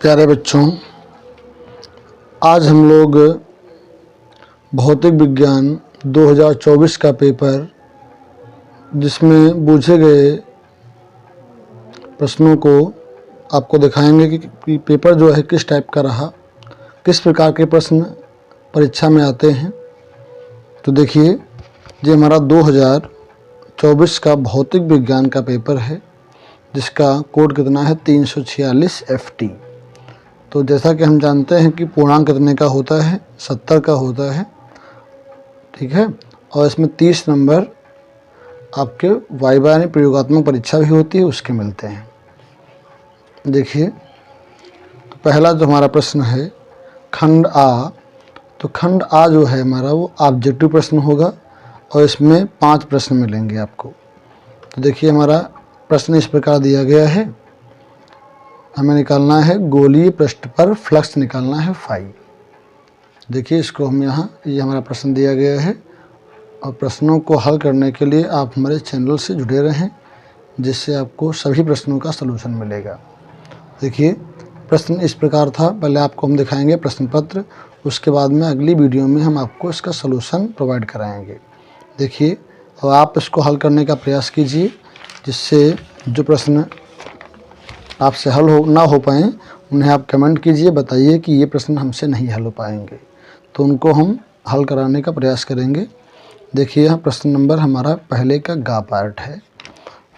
प्यारे बच्चों, आज हम लोग भौतिक विज्ञान 2024 का पेपर जिसमें पूछे गए प्रश्नों को आपको दिखाएंगे कि पेपर जो है किस टाइप का रहा, किस प्रकार के प्रश्न परीक्षा में आते हैं। तो देखिए, ये हमारा 2024 का भौतिक विज्ञान का पेपर है जिसका कोड कितना है 346 FT। तो जैसा कि हम जानते हैं कि पूर्णांक कितने का होता है, 70 का होता है, ठीक है। और इसमें 30 नंबर आपके वाइवा यानी प्रयोगात्मक परीक्षा भी होती है, उसके मिलते हैं। देखिए, तो पहला जो हमारा प्रश्न है खंड आ, तो खंड आ जो है हमारा वो ऑब्जेक्टिव प्रश्न होगा और इसमें 5 प्रश्न मिलेंगे आपको। तो देखिए, हमारा प्रश्न इस प्रकार दिया गया है, हमें निकालना है गोलीय पृष्ठ पर फ्लक्स निकालना है फाई। देखिए, इसको हम यहाँ ये हमारा प्रश्न दिया गया है और प्रश्नों को हल करने के लिए आप हमारे चैनल से जुड़े रहें, जिससे आपको सभी प्रश्नों का सलूशन मिलेगा। देखिए, प्रश्न इस प्रकार था, पहले आपको हम दिखाएंगे प्रश्न पत्र, उसके बाद में अगली वीडियो में हम आपको इसका सलूशन प्रोवाइड कराएंगे। देखिए, और आप इसको हल करने का प्रयास कीजिए, जिससे जो प्रश्न आपसे हल ना हो पाएँ उन्हें आप कमेंट कीजिए, बताइए कि ये प्रश्न हमसे नहीं हल हो पाएंगे, तो उनको हम हल कराने का प्रयास करेंगे। देखिए, यहाँ प्रश्न नंबर हमारा पहले का गा पार्ट है,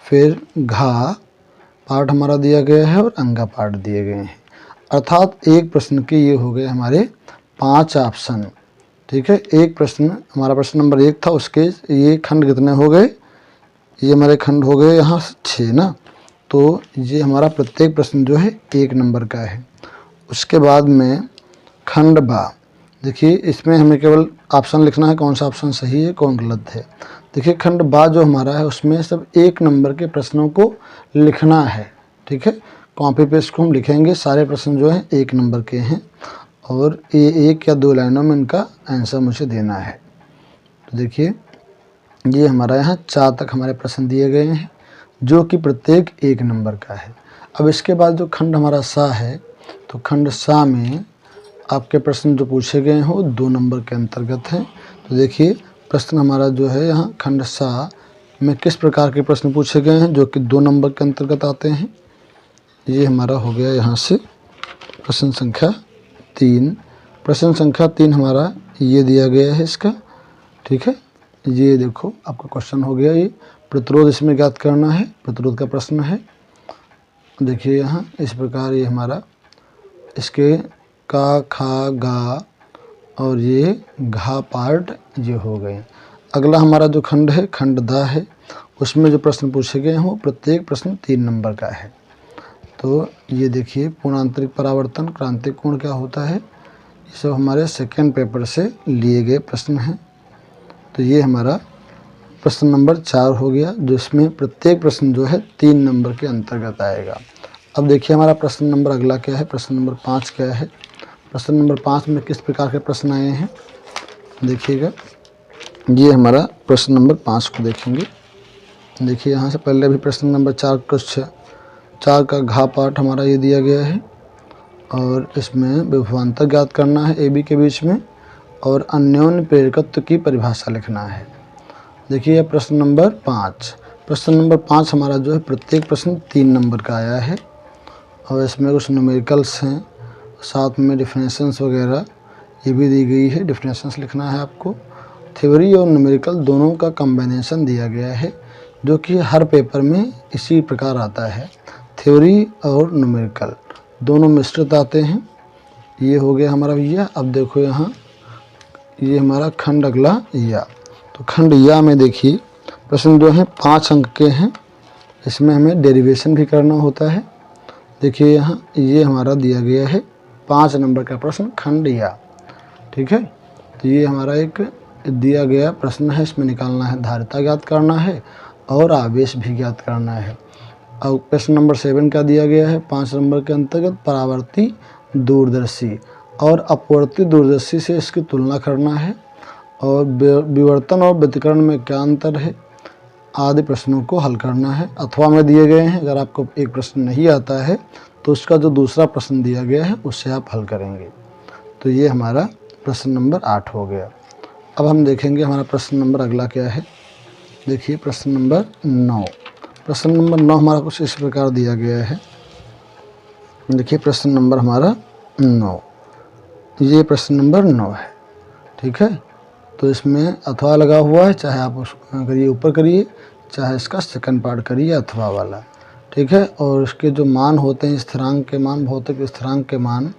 फिर घा पार्ट हमारा दिया गया है और अंगा पार्ट दिए गए हैं। अर्थात एक प्रश्न के ये हो गए हमारे 5 ऑप्शन, ठीक है। एक प्रश्न हमारा प्रश्न नंबर 1 था, उसके ये खंड कितने हो गए, ये हमारे खंड हो गए यहाँ 6 ना। तो ये हमारा प्रत्येक प्रश्न जो है 1 नंबर का है। उसके बाद में खंड बा, देखिए इसमें हमें केवल ऑप्शन लिखना है, कौन सा ऑप्शन सही है कौन गलत है। देखिए, खंड बा जो हमारा है उसमें सब 1 नंबर के प्रश्नों को लिखना है, ठीक है। कॉपी पे इसको हम लिखेंगे, सारे प्रश्न जो हैं 1 नंबर के हैं और ये 1 या 2 लाइनों में इनका आंसर मुझे देना है। तो देखिए, ये हमारा यहाँ 4 तक हमारे प्रश्न दिए गए हैं, जो कि प्रत्येक 1 नंबर का है। अब इसके बाद जो खंड हमारा सा है, तो खंड सा में आपके प्रश्न जो पूछे गए हैं वो 2 नंबर के अंतर्गत हैं। तो देखिए, प्रश्न हमारा जो है यहाँ खंड सा में किस प्रकार के प्रश्न पूछे गए हैं जो कि 2 नंबर के अंतर्गत आते हैं। ये हमारा हो गया यहाँ से प्रश्न संख्या 3। प्रश्न संख्या 3 हमारा ये दिया गया है इसका, ठीक है। ये देखो आपका क्वेश्चन हो गया, ये प्रतिरोध इसमें ज्ञात करना है, प्रतिरोध का प्रश्न है। देखिए, यहाँ इस प्रकार ये हमारा इसके का, खा, गा और ये घा पार्ट ये हो गए। अगला हमारा जो खंड है खंड दा है, उसमें जो प्रश्न पूछे गए हैं वो प्रत्येक प्रश्न 3 नंबर का है। तो ये देखिए, पूर्णांतरिक परावर्तन, क्रांतिक कोण क्या होता है, ये सब हमारे सेकेंड पेपर से लिए गए प्रश्न हैं। तो ये हमारा प्रश्न नंबर 4 हो गया, जिसमें प्रत्येक प्रश्न जो है 3 नंबर के अंतर्गत आएगा। अब देखिए, हमारा प्रश्न नंबर अगला क्या है, प्रश्न नंबर 5 क्या है। प्रश्न नंबर 5 में किस प्रकार के प्रश्न आए हैं देखिएगा। ये हमारा प्रश्न नंबर 5 को देखेंगे। देखिए, यहाँ से पहले भी प्रश्न नंबर 4 का घा पाठ हमारा ये दिया गया है और इसमें विभवांतर ज्ञात करना है AB के बीच में और अन्योन्य प्रेरकत्व की परिभाषा लिखना है। देखिए, प्रश्न नंबर 5, प्रश्न नंबर 5 हमारा जो है प्रत्येक प्रश्न 3 नंबर का आया है और इसमें कुछ न्यूमेरिकल्स हैं, साथ में डिफिनेशंस वगैरह ये भी दी गई है, डिफिनेशंस लिखना है आपको। थ्योरी और न्यूमेरिकल दोनों का कॉम्बिनेशन दिया गया है, जो कि हर पेपर में इसी प्रकार आता है, थ्योरी और न्यूमेरिकल दोनों मिश्रित आते हैं। ये हो गया हमारा भैया। अब देखो, यहाँ ये हमारा खंड अगला या, तो खंड या में देखिए प्रश्न जो हैं 5 अंक के हैं, इसमें हमें डेरिवेशन भी करना होता है। देखिए, यहाँ ये हमारा दिया गया है 5 नंबर का प्रश्न खंड या, ठीक है। तो ये हमारा एक दिया गया प्रश्न है, इसमें निकालना है धारिता ज्ञात करना है और आवेश भी ज्ञात करना है। और प्रश्न नंबर 7 का दिया गया है 5 नंबर के अंतर्गत परावर्ती दूरदर्शी और अपवर्ती दूरदर्शी से इसकी तुलना करना है और विवर्तन और व्यतिकरण में क्या अंतर है आदि प्रश्नों को हल करना है। अथवा में दिए गए हैं, अगर आपको एक प्रश्न नहीं आता है तो उसका जो दूसरा प्रश्न दिया गया है उससे आप हल करेंगे। तो ये हमारा प्रश्न नंबर 8 हो गया। अब हम देखेंगे हमारा प्रश्न नंबर अगला क्या है। देखिए प्रश्न नंबर 9। प्रश्न नंबर 9 हमारा कुछ इस प्रकार दिया गया है। देखिए प्रश्न नंबर हमारा 9, ये प्रश्न नंबर 9 है, ठीक है। तो इसमें अथवा लगा हुआ है, चाहे आप उसको करिए ऊपर करिए, चाहे इसका सेकंड पार्ट करिए अथवा वाला, ठीक है। और इसके जो मान होते हैं स्थिरांक के मान, भौतिक स्थिरांक के मान,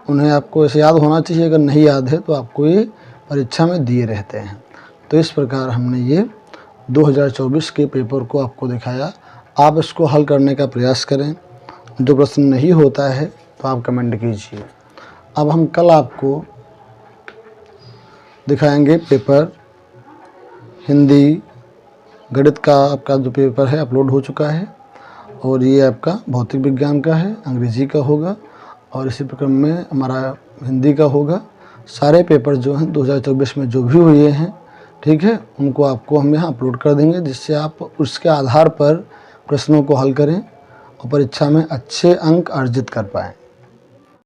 उन्हें आपको ऐसे याद होना चाहिए। अगर नहीं याद है तो आपको ये परीक्षा में दिए रहते हैं। तो इस प्रकार हमने ये 2024 के पेपर को आपको दिखाया। आप इसको हल करने का प्रयास करें। जो प्रश्न नहीं होता है तो आप कमेंट कीजिए। अब हम कल आपको दिखाएंगे पेपर हिंदी गणित का। आपका जो पेपर है अपलोड हो चुका है, और ये आपका भौतिक विज्ञान का है, अंग्रेजी का होगा, और इसी प्रकार में हमारा हिंदी का होगा। सारे पेपर जो हैं 2024 में जो भी हुए हैं, ठीक है, उनको आपको हम यहाँ अपलोड कर देंगे, जिससे आप उसके आधार पर प्रश्नों को हल करें और परीक्षा में अच्छे अंक अर्जित कर पाएँ।